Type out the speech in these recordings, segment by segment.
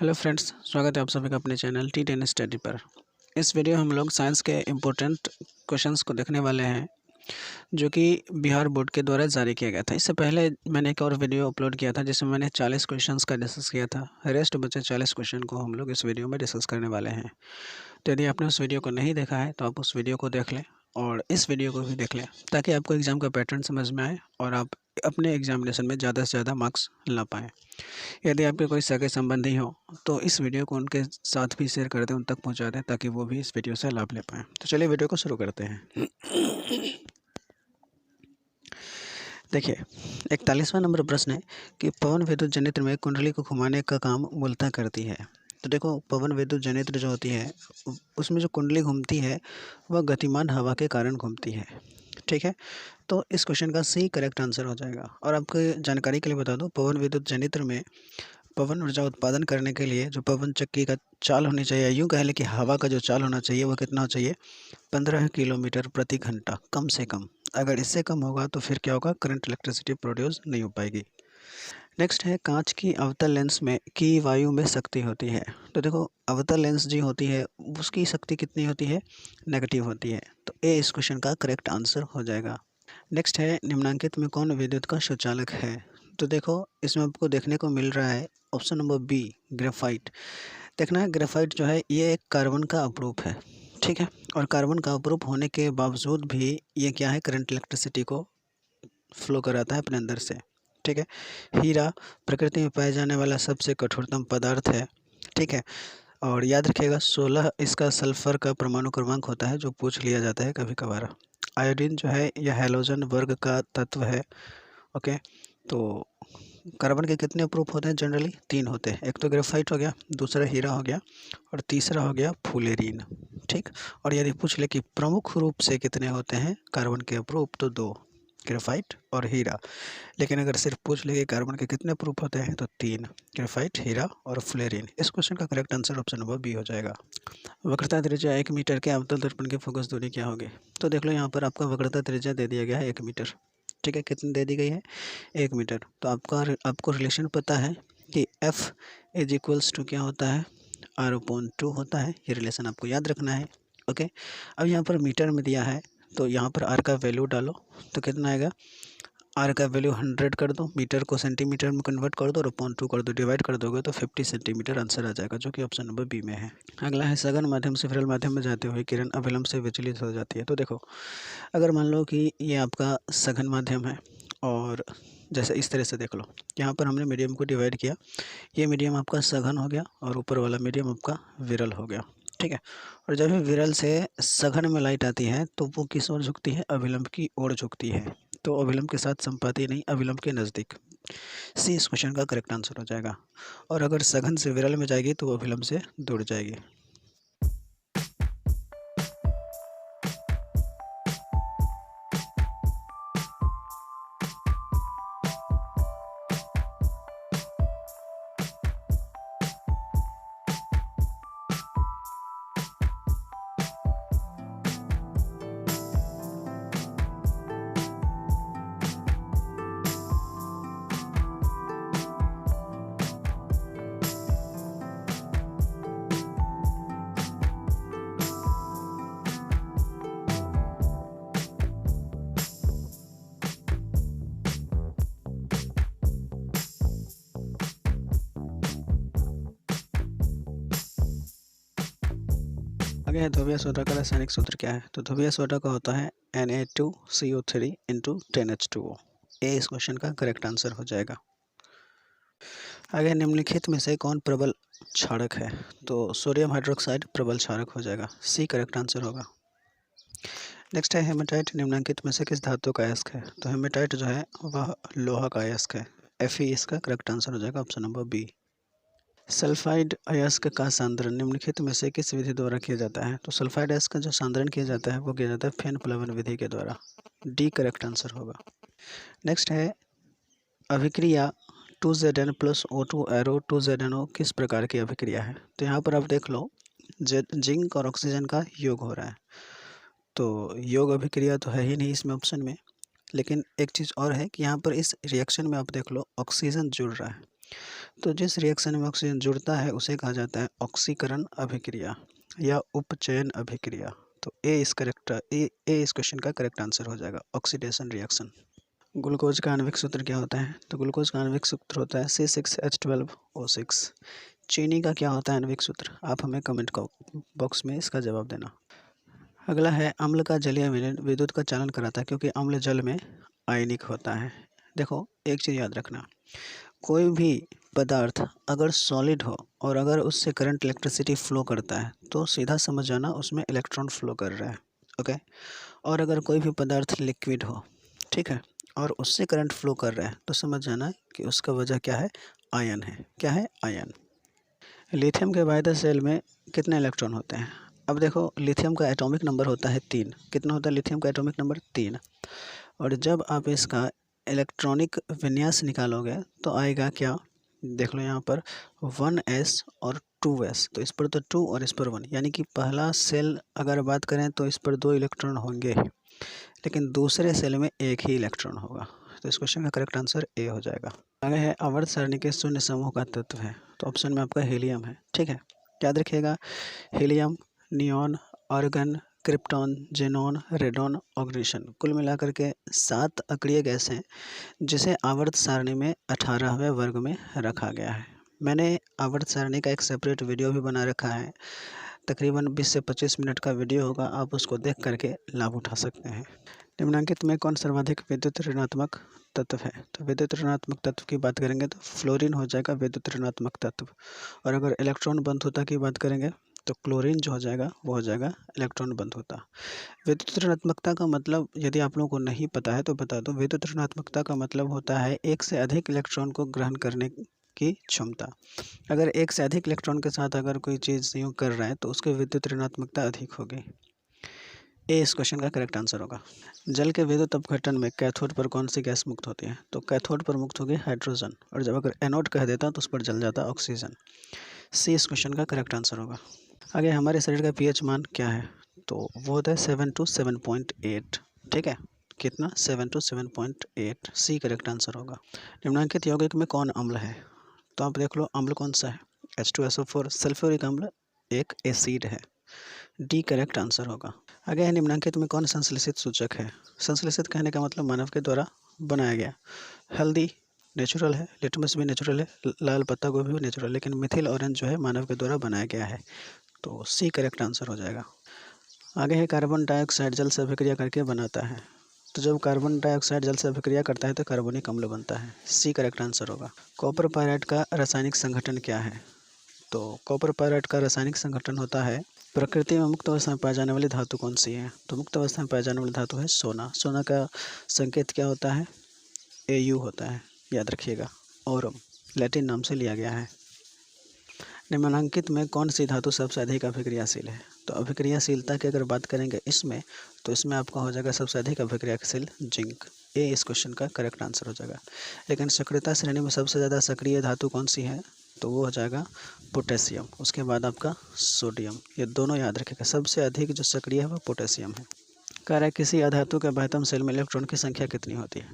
Hello friends, स्वागत है आप सभी का अपने चैनल T10 स्टडी पर। इस वीडियो हम लोग साइंस के इम्पोर्टेंट क्वेश्चंस को देखने वाले हैं जो कि बिहार बोर्ड के द्वारा जारी किया गया था। इससे पहले मैंने एक और वीडियो अपलोड किया था जिसमें मैंने 40 क्वेश्चंस का डिस्कस किया था। रेस्ट बचे 40 क्वेश्चन को हम लोग इस वीडियो में डिस्कस करने वाले हैं। तो यदि आपने उस वीडियो को नहीं देखा है तो आप उस वीडियो को देख लें और इस वीडियो को भी देख लें ताकि आपको एग्ज़ाम का पैटर्न समझ में आए और आप अपने एग्जामिनेशन में ज़्यादा से ज़्यादा मार्क्स ला पाएँ। यदि आपके कोई सगे संबंधी हो तो इस वीडियो को उनके साथ भी शेयर कर दें, उन तक पहुंचा दें ताकि वो भी इस वीडियो से लाभ ले पाएँ। तो चलिए वीडियो को शुरू करते हैं। देखिए, 41वां नंबर प्रश्न है कि पवन विद्युत जनित्र में कुंडली को घुमाने का काम मूलतः करती है। तो देखो, पवन विद्युत जनित्र जो होती है उसमें जो कुंडली घूमती है वह गतिमान हवा के कारण घूमती है। ठीक है, तो इस क्वेश्चन का सही करेक्ट आंसर हो जाएगा। और आपको जानकारी के लिए बता दूं, पवन विद्युत जनित्र में पवन ऊर्जा उत्पादन करने के लिए जो पवन चक्की का चाल होनी चाहिए, यूँ कह लें कि हवा का जो चाल होना चाहिए वो कितना चाहिए, 15 किलोमीटर प्रति घंटा कम से कम। अगर इससे कम होगा तो फिर क्या होगा, करंट इलेक्ट्रिसिटी प्रोड्यूस नहीं हो पाएगी। नेक्स्ट है, कांच की अवतल लेंस में की वायु में शक्ति होती है। तो देखो, अवतल लेंस जो होती है उसकी शक्ति कितनी होती है, नेगेटिव होती है। तो ए इस क्वेश्चन का करेक्ट आंसर हो जाएगा। नेक्स्ट है, निम्नलिखित में कौन विद्युत का सुचालक है। तो देखो, इसमें आपको देखने को मिल रहा है ऑप्शन नंबर बी, ग्रेफाइट। देखना है, ग्रेफाइट जो है ये एक कार्बन का अपरूप है। ठीक है, और कार्बन का अपरूप होने के बावजूद भी ये क्या है, करंट इलेक्ट्रिसिटी को फ्लो कराता है अपने अंदर से। ठीक है, हीरा प्रकृति में पाया जाने वाला सबसे कठोरतम पदार्थ है। ठीक है, और याद रखिएगा 16 इसका सल्फर का परमाणु क्रमांक होता है जो पूछ लिया जाता है कभी कभार। आयोडीन जो है यह हैलोजन वर्ग का तत्व है। ओके, तो कार्बन के कितने प्रूफ होते हैं, जनरली 3 होते हैं। एक तो ग्रेफाइट हो गया, दूसरा हीरा हो गया और तीसरा हो गया फुलेरीन। ठीक, और यदि पूछ ले कि प्रमुख रूप से कितने होते हैं कार्बन के प्रूफ, तो 2, ग्रेफाइट और हीरा। लेकिन अगर सिर्फ पूछ ले कि कार्बन के कितने प्रूफ होते हैं तो 3, ग्रेफाइट, हीरा और फ्लोरीन। इस क्वेश्चन का correct answer option number B हो जाएगा। वक्रता त्रिज्या 1 मीटर के अवतल दर्पण की फोकस दूरी क्या होगी। तो देख लो, यहाँ पर आपका वक्रता त्रिज्या दे दिया गया है 1 मीटर। ठीक है, कितनी दे दी गई है, 1 मीटर। तो आपको रिलेशन पता है कि F इज इक्वल्स टू क्या होता है, R/2 होता है। ये रिलेशन आपको याद रखना है। ओके, अब यहाँ पर मीटर में दिया है तो यहाँ पर R का वैल्यू डालो तो कितना आएगा, R का वैल्यू 100 कर दो, मीटर को सेंटीमीटर में कन्वर्ट कर दो और 2 कर दो, डिवाइड कर दोगे तो 50 सेंटीमीटर आंसर आ जाएगा, जो कि ऑप्शन नंबर बी में है। अगला है, सघन माध्यम से विरल माध्यम में जाते हुए किरण अविलंब से विचलित हो जाती है। तो देखो, अगर मान लो कि ये आपका सघन माध्यम है और जैसे इस तरह से देख लो, यहाँ पर हमने मीडियम को डिवाइड किया, ये मीडियम आपका सघन हो गया और ऊपर वाला मीडियम आपका विरल हो गया। ठीक है, और जब भी विरल से सघन में लाइट आती है तो वो किस ओर झुकती है, अविलंब की ओर झुकती है। तो अविलंब के साथ संपाती नहीं, अविलंब के नज़दीक। सी इस क्वेश्चन का करेक्ट आंसर हो जाएगा। और अगर सघन से विरल में जाएगी तो वो अविलंब से दूर जाएगी। आगे है, ध्रुवीय सोडा का रासायनिक सूत्र क्या है। तो ध्रुवीय सोडा का होता है Na2CO3 इंटू 10H2O। ए इस क्वेश्चन का करेक्ट आंसर हो जाएगा। आगे, निम्नलिखित में से कौन प्रबल क्षारक है। तो सोडियम हाइड्रोक्साइड प्रबल क्षारक हो जाएगा, सी करेक्ट आंसर होगा। नेक्स्ट है, हेमेटाइट निम्नलिखित में से किस धातु का अयस्क है। तो हेमेटाइट जो है वह लोहा का अयस्क है, Fe इसका करेक्ट आंसर हो जाएगा, ऑप्शन नंबर बी। सल्फाइड अयस्क का सांद्रण निम्नलिखित में से किस विधि द्वारा किया जाता है। तो सल्फाइड अयस्क का जो सांद्रण किया जाता है वो किया जाता है फेन प्लवन विधि के द्वारा, डी करेक्ट आंसर होगा। नेक्स्ट है, अभिक्रिया 2Zn plus O2 arrow 2ZnO किस प्रकार की अभिक्रिया है। तो यहाँ पर आप देख लो, जिंक और ऑक्सीजन का योग हो रहा है। तो योग अभिक्रिया तो है ही नहीं इसमें ऑप्शन में, लेकिन एक चीज़ और है कि यहाँ पर इस रिएक्शन में आप देख लो ऑक्सीजन जुड़ रहा है। तो जिस रिएक्शन में ऑक्सीजन जुड़ता है उसे कहा जाता है ऑक्सीकरण अभिक्रिया या उपचयन अभिक्रिया। तो ए इस क्वेश्चन का करेक्ट आंसर हो जाएगा, ऑक्सीडेशन रिएक्शन। ग्लूकोज का आणविक सूत्र क्या होता है? तो ग्लूकोज का आणविक सूत्र होता है C6H12O6। चीनी का क्या होता है आणविक सूत्र? आप हमें कमेंट बॉक्स में इसका जवाब देना। अगला है अम्ल का जलीय विलयन विद्युत का चालन कराता है क्योंकि अम्ल जल में आयनिक होता है। देखो एक चीज़ याद रखना, कोई भी पदार्थ अगर सॉलिड हो और अगर उससे करंट इलेक्ट्रिसिटी फ्लो करता है तो सीधा समझ जाना उसमें इलेक्ट्रॉन फ्लो कर रहा है। ओके, और अगर कोई भी पदार्थ लिक्विड हो, ठीक है, और उससे करंट फ्लो कर रहा है तो समझ जाना कि उसका वजह क्या है? आयन है। क्या है? आयन। लिथियम के वायदा सेल में कितने इलेक्ट्रॉन होते हैं? अब देखो लिथियम का एटॉमिक नंबर होता है 3। कितना होता है लिथियम का एटॉमिक नंबर? 3। और जब आप इसका इलेक्ट्रॉनिक विन्यास निकालोगे तो आएगा क्या? देख लो यहाँ पर 1s और 2s, तो इस पर तो 2 और इस पर 1, यानी कि पहला सेल अगर बात करें तो इस पर 2 इलेक्ट्रॉन होंगे लेकिन दूसरे सेल में एक ही इलेक्ट्रॉन होगा। तो इस क्वेश्चन का करेक्ट आंसर ए हो जाएगा। आगे है आवर्त सारणी के शून्य समूह का तत्व है, तो ऑप्शन में आपका हीलियम है। ठीक है, याद रखिएगा, helium, neon, argon, krypton, xenon, radon, oxygen, कुल मिलाकर के 7 अक्रिय गैस हैं जिसे आवर्त सारणी में 18वें वर्ग में रखा गया है। मैंने आवर्त सारणी का एक सेपरेट वीडियो भी बना रखा है, तकरीबन 20 से 25 मिनट का वीडियो होगा, आप उसको देख करके लाभ उठा सकते हैं। निम्नलिखित में कौन सर्वाधिक विद्युत ऋणात्मक तत्व है? तो विद्युत ऋणात्मक तत्व की बात करेंगे तो फ्लोरीन हो जाएगा विद्युत ऋणात्मक तत्व, और अगर इलेक्ट्रॉन बंधुता की बात करेंगे तो क्लोरीन जो हो जाएगा वो हो जाएगा इलेक्ट्रॉन बंधुता। विद्युत ऋणात्मकता का मतलब यदि आप लोगों को नहीं पता है तो बता दो, विद्युत ऋणात्मकता का मतलब होता है एक से अधिक इलेक्ट्रॉन को ग्रहण करने की क्षमता। अगर एक से अधिक इलेक्ट्रॉन के साथ अगर कोई चीज़ संयोग कर रहा है तो उसकी विद्युत ऋणात्मकता अधिक होगी। ए इस क्वेश्चन का करेक्ट आंसर होगा। जल के विद्युत अपघटन में कैथोड पर कौन सी गैस मुक्त होती है? तो कैथोड पर मुक्त होगी हाइड्रोजन, और जब अगर एनोड कह देता तो उस पर जल जाता ऑक्सीजन। सी इस क्वेश्चन का करेक्ट आंसर होगा। आगे हमारे शरीर का पीएच मान क्या है? तो वो होता है 7 to 7.8। ठीक है, कितना? 7 to 7.8। सी करेक्ट आंसर होगा। निम्नलिखित यौगिक में कौन अम्ल है? तो आप देख लो अम्ल कौन सा है? H2SO4 सल्फ्यूरिक अम्ल एक एसिड है। डी करेक्ट आंसर होगा। आगे है निम्नलिखित में कौन संश्लेषित सूचक है? संश्लेषित कहने का मतलब मानव के द्वारा बनाया गया। हल्दी नेचुरल है, लिटमस भी नेचुरल है, लाल पत्ता गोभी भी नेचुरल, लेकिन मिथिल ऑरेंज जो है मानव के द्वारा बनाया गया है। तो सी करेक्ट आंसर हो जाएगा। आगे है कार्बन डाइऑक्साइड जल से अभिक्रिया करके बनाता है। तो जब कार्बन डाइऑक्साइड जल से अभिक्रिया करता है तो कार्बनिक अम्ल बनता है। सी करेक्ट आंसर होगा। कॉपर पायराइट का रासायनिक संगठन क्या है? तो कॉपर पायराइट का रासायनिक संगठन होता है, प्रकृति में मुक्त अवस्था में पाई जाने वाली धातु कौन सी है? तो मुक्त अवस्था में पाई जाने वाली धातु है सोना। सोना का संकेत क्या होता है? Au होता है, याद रखिएगा, और लैटिन नाम से लिया गया है। निम्नलिखित में कौन सी धातु सबसे अधिक अभिक्रियाशील है? तो अभिक्रियाशीलता की अगर बात करेंगे इसमें तो इसमें आपका हो जाएगा सबसे अधिक अभिक्रियाशील जिंक। ए इस क्वेश्चन का करेक्ट आंसर हो जाएगा। लेकिन सक्रियता श्रेणी में सबसे ज़्यादा सक्रिय धातु कौन सी है? तो वो हो जाएगा पोटेशियम, उसके बाद आपका सोडियम। ये दोनों याद रखिएगा, सबसे अधिक जो सक्रिय है वो पोटेशियम है। कह रहा है किसी अधातु के बाह्यतम सेल में इलेक्ट्रॉन की संख्या कितनी होती है?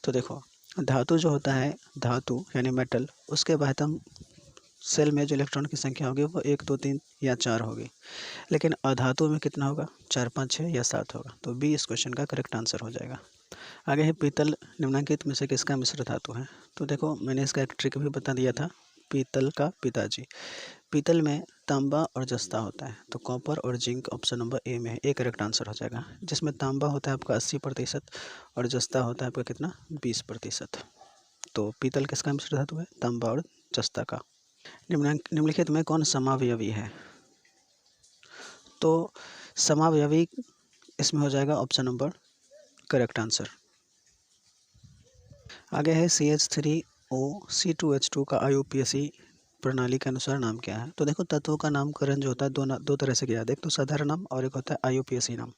तो देखो धातु जो होता है, धातु यानी मेटल, उसके बाह्यतम सेल में जो इलेक्ट्रॉन की संख्या होगी वो 1 2 3 या 4 होगी, लेकिन अधातु में कितना होगा? 4 5 6 या 7 होगा। तो बी इस क्वेश्चन का करेक्ट आंसर हो जाएगा। आगे है पीतल निम्नलिखित में से किसका मिश्र धातु है? तो देखो मैंने इसका एक ट्रिक भी बता दिया था, पीतल का पिताजी। पीतल में तांबा और जस्ता होता है, तो कॉपर और जिंक ऑप्शन नंबर ए में है। ए करेक्ट आंसर हो जाएगा, जिसमें तांबा होता है आपका 80% और जस्ता होता है आपका कितना? 20%। तो पीतल किसका मिश्र धातु है? तांबा और जस्ता का। निम्नलिखित में कौन समावयवी है? तो समावयवी इसमें हो जाएगा ऑप्शन नंबर करेक्ट आंसर। आगे है CH3O का प्रणाली के अनुसार नाम क्या है? तो देखो तत्वों का नामकरण जो होता है दो तरह से किया जाता है, एक तो साधारण नाम और एक होता है IUPAC नाम।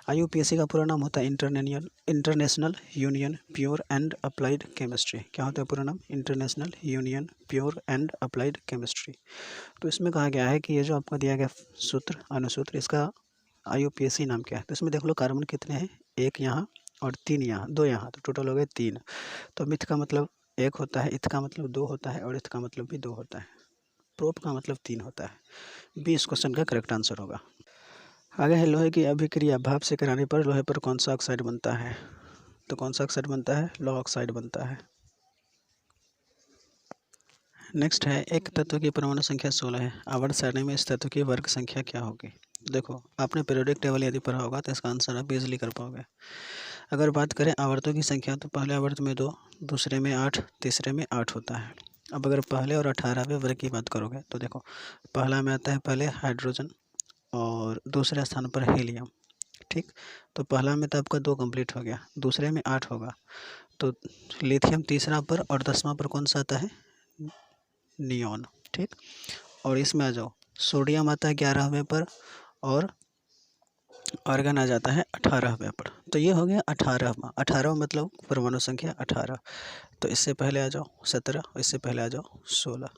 IUPAC का पूरा नाम होता है international union pure and applied chemistry. क्या होता है पूरा नाम? International union pure and applied chemistry. तो इसमें कहा गया है कि ये जो आपका दिया गया सूत्र अनुसूत्र, इसका IUPAC नाम क्या है? तो इसमें देख लो कार्बन कितने हैं, 1 यहाँ और 3 यहाँ, 2 यहाँ, तो टोटल हो गए 3। तो मिथ का मतलब 1 होता है, इथ का मतलब 2 होता है और इथ का मतलब भी 2 होता है। प्रोप का मतलब 3 होता है। बी इस क्वेश्चन का करेक्ट आंसर होगा। आगे है लोहे की अभिक्रिया भाप से कराने पर लोहे पर कौन सा ऑक्साइड बनता है? तो कौन सा ऑक्साइड बनता है? लोह ऑक्साइड बनता है। नेक्स्ट है एक तत्व की परमाणु संख्या 16 है, आवर्त सारणी में इस तत्व की वर्ग संख्या क्या होगी? देखो आपने पीरियोडिक टेबल यदि पढ़ा होगा तो इसका आंसर आप इजीली कर पाओगे। अगर बात करें आवर्तों की संख्या तो पहले आवर्त में 2, दूसरे में 8, तीसरे में 8 होता है। अब अगर पहले और 18वें वर्ग की बात करोगे तो देखो पहला में आता है पहले हाइड्रोजन और दूसरे स्थान पर हीलियम। ठीक, तो पहला में तो आपका 2 कंप्लीट हो गया, दूसरे में 8 होगा तो लिथियम तीसरा पर और 10वां पर कौन सा आता है? नियॉन। ठीक, और इसमें आ जाओ सोडियम आता है 11वें पर और आर्गन आ जाता है 18वें पर। तो ये हो गया 18वां। 18वां मतलब परमाणु संख्या 18। तो इससे पहले आ जाओ 17, इससे पहले आ जाओ 16।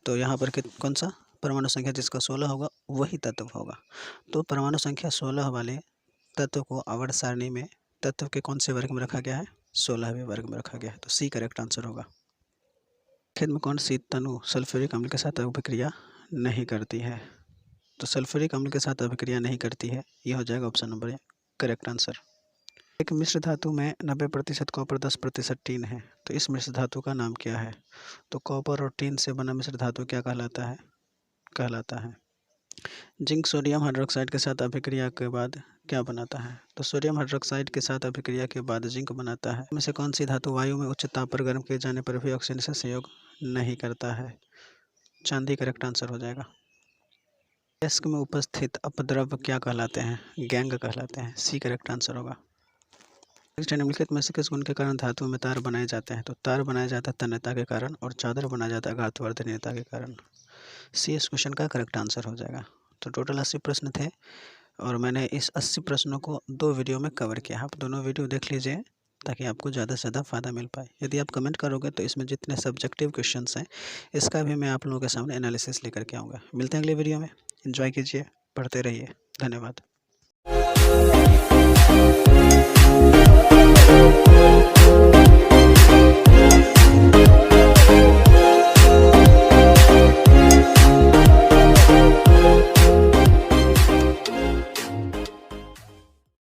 तो यहाँ पर कौन सा परमाणु संख्या जिसका 16 होगा वही तत्व होगा। तो परमाणु संख्या 16 वाले तत्व को आवर्त सारणी में तत्व के कौन से वर्ग में रखा गया है? 16वें वर्ग में रखा गया है। तो सी करेक्ट आंसर होगा। खेत में कौन सी तनु सल्फ्यूरिक अम्ल के साथ अभिक्रिया नहीं करती है? तो सल्फ्यूरिक अम्ल के साथ अभिक्रिया नहीं करती है, यह हो जाएगा option number A correct answer. एक मिश्र धातु में 90% कॉपर 10% टीन है, तो इस मिश्र धातु का नाम क्या है? तो कॉपर और टीन से बना मिश्र धातु क्या कहलाता है? जिंक सोडियम हाइड्रोक्साइड के साथ अभिक्रिया के बाद क्या बनाता है? तो सोडियम हाइड्रोक्साइड के साथ अभिक्रिया के बाद जिंक बनाता है। इनमें से कौन सी धातु वायु में उच्च ताप पर गर्म किए जाने पर भी ऑक्सीजन से सहयोग नहीं करता है? चांदी करेक्ट आंसर हो जाएगा। डेस्क में उपस्थित अपद्रव्य क्या कहलाते हैं? गैंग कहलाते हैं। सी करेक्ट आंसर होगा। निम्नलिखित में से किस गुण के कारण धातु में तार बनाए जाते हैं? तो तार बनाया जाता है तन्यता के कारण और चादर बनाया जाता है घातवर्धनीयता के कारण। सी इस क्वेश्चन का करेक्ट आंसर हो जाएगा। तो टोटल 80 प्रश्न थे और मैंने इस 80 प्रश्नों को 2 वीडियो में कवर किया। आप दोनों वीडियो देख लीजिए ताकि आपको ज़्यादा से ज़्यादा फ़ायदा मिल पाए। यदि आप कमेंट करोगे तो इसमें जितने सब्जेक्टिव क्वेश्चंस हैं इसका भी मैं आप लोगों के सामने एनालिसिस लेकर के आऊँगा। मिलते हैं अगले वीडियो में। एंजॉय कीजिए, पढ़ते रहिए। धन्यवाद।